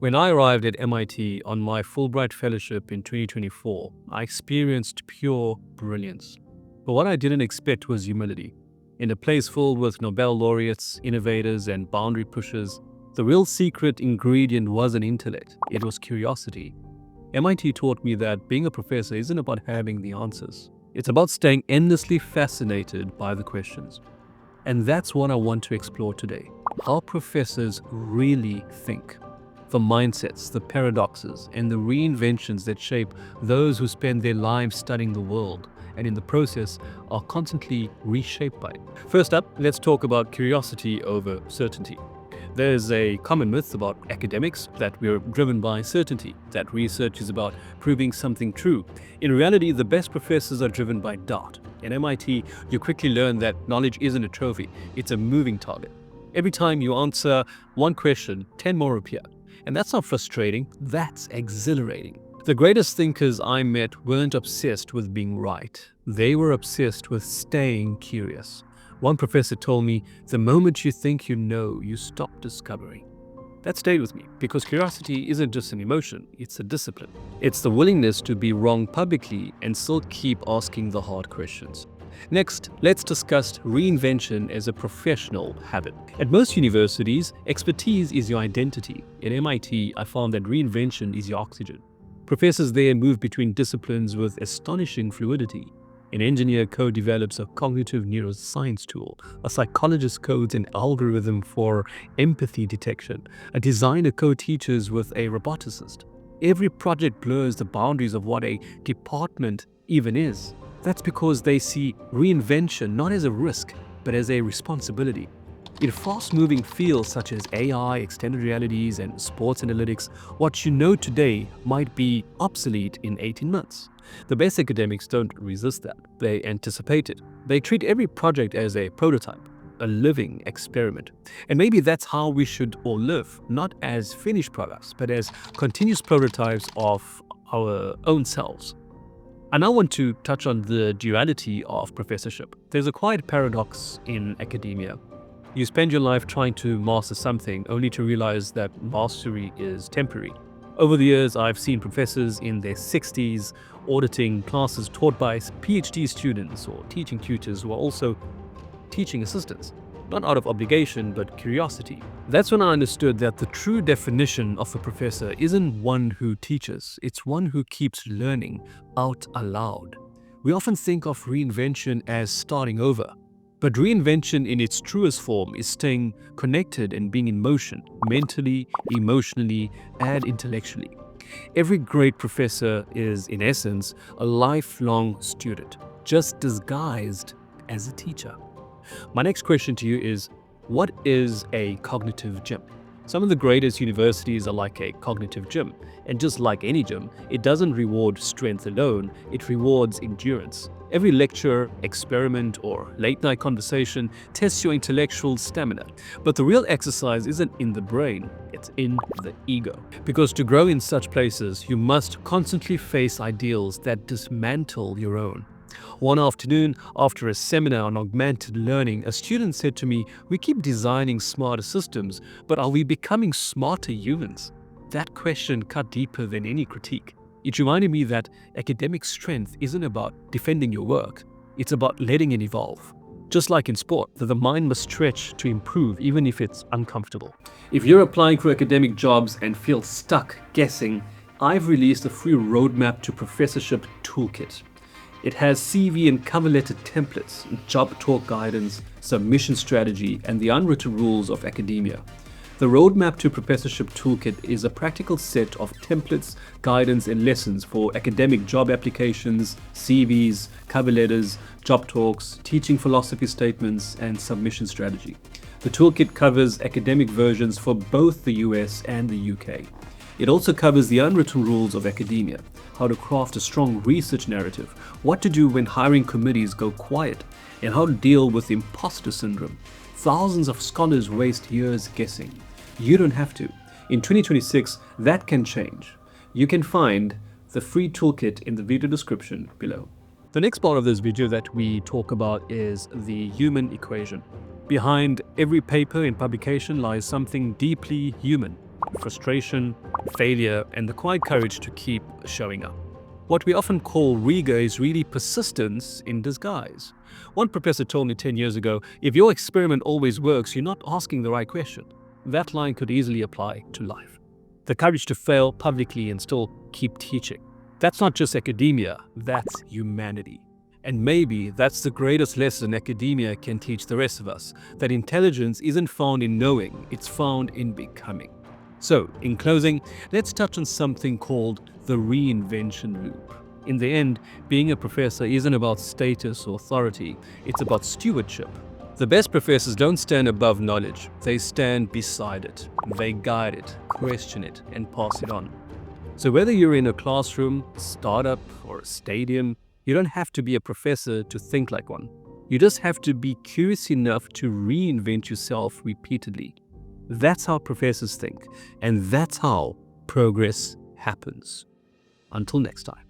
When I arrived at MIT on my Fulbright Fellowship in 2024, I experienced pure brilliance. But what I didn't expect was humility. In a place filled with Nobel laureates, innovators, and boundary pushers, the real secret ingredient wasn't intellect, it was curiosity. MIT taught me that being a professor isn't about having the answers. It's about staying endlessly fascinated by the questions. And that's what I want to explore today. How professors really think. The mindsets, the paradoxes, and the reinventions that shape those who spend their lives studying the world and in the process are constantly reshaped by it. First up, let's talk about curiosity over certainty. There's a common myth about academics that we're driven by certainty, that research is about proving something true. In reality, the best professors are driven by doubt. At MIT, you quickly learn that knowledge isn't a trophy, it's a moving target. Every time you answer one question, 10 more appear. And that's not frustrating, that's exhilarating. The greatest thinkers I met weren't obsessed with being right. They were obsessed with staying curious. One professor told me, the moment you think you know, you stop discovering. That stayed with me because curiosity isn't just an emotion, it's a discipline. It's the willingness to be wrong publicly and still keep asking the hard questions. Next, let's discuss reinvention as a professional habit. At most universities, expertise is your identity. At MIT, I found that reinvention is your oxygen. Professors there move between disciplines with astonishing fluidity. An engineer co-develops a cognitive neuroscience tool. A psychologist codes an algorithm for empathy detection. A designer co-teaches with a roboticist. Every project blurs the boundaries of what a department even is. That's because they see reinvention not as a risk, but as a responsibility. In fast-moving fields such as AI, extended realities, and sports analytics, what you know today might be obsolete in 18 months. The best academics don't resist that. They anticipate it. They treat every project as a prototype, a living experiment. And maybe that's how we should all live, not as finished products, but as continuous prototypes of our own selves. I now want to touch on the duality of professorship. There's a quiet paradox in academia. You spend your life trying to master something only to realize that mastery is temporary. Over the years, I've seen professors in their 60s auditing classes taught by PhD students or teaching tutors who are also teaching assistants. Not out of obligation, but curiosity. That's when I understood that the true definition of a professor isn't one who teaches, it's one who keeps learning out aloud. We often think of reinvention as starting over, but reinvention in its truest form is staying connected and being in motion, mentally, emotionally, and intellectually. Every great professor is, in essence, a lifelong student, just disguised as a teacher. My next question to you is, what is a cognitive gym? Some of the greatest universities are like a cognitive gym, and just like any gym, it doesn't reward strength alone, it rewards endurance. Every lecture, experiment, or late-night conversation tests your intellectual stamina. But the real exercise isn't in the brain, it's in the ego. Because to grow in such places, you must constantly face ideals that dismantle your own. One afternoon, after a seminar on augmented learning, a student said to me, "We keep designing smarter systems, but are we becoming smarter humans?" That question cut deeper than any critique. It reminded me that academic strength isn't about defending your work, it's about letting it evolve. Just like in sport, that the mind must stretch to improve even if it's uncomfortable. If you're applying for academic jobs and feel stuck guessing, I've released a free roadmap to Professorship Toolkit. It has CV and cover letter templates, job talk guidance, submission strategy, and the unwritten rules of academia. The roadmap to Professorship Toolkit is a practical set of templates, guidance, and lessons for academic job applications, CVs, cover letters, job talks, teaching philosophy statements, and submission strategy. The toolkit covers academic versions for both the US and the UK. It also covers the unwritten rules of academia, how to craft a strong research narrative, what to do when hiring committees go quiet, and how to deal with imposter syndrome. Thousands of scholars waste years guessing. You don't have to. In 2026, that can change. You can find the free toolkit in the video description below. The next part of this video that we talk about is the human equation. Behind every paper and publication lies something deeply human. frustration, failure, and the quiet courage to keep showing up. What we often call rigor is really persistence in disguise. One professor told me 10 years ago, if your experiment always works, you're not asking the right question. That line could easily apply to life. The courage to fail publicly and still keep teaching. That's not just academia, that's humanity. And maybe that's the greatest lesson academia can teach the rest of us, that intelligence isn't found in knowing, it's found in becoming. So, in closing, let's touch on something called the reinvention loop. In the end, being a professor isn't about status or authority, it's about stewardship. The best professors don't stand above knowledge, they stand beside it. They guide it, question it, and pass it on. So whether you're in a classroom, startup, or a stadium, you don't have to be a professor to think like one. You just have to be curious enough to reinvent yourself repeatedly. That's how professors think, and that's how progress happens. Until next time.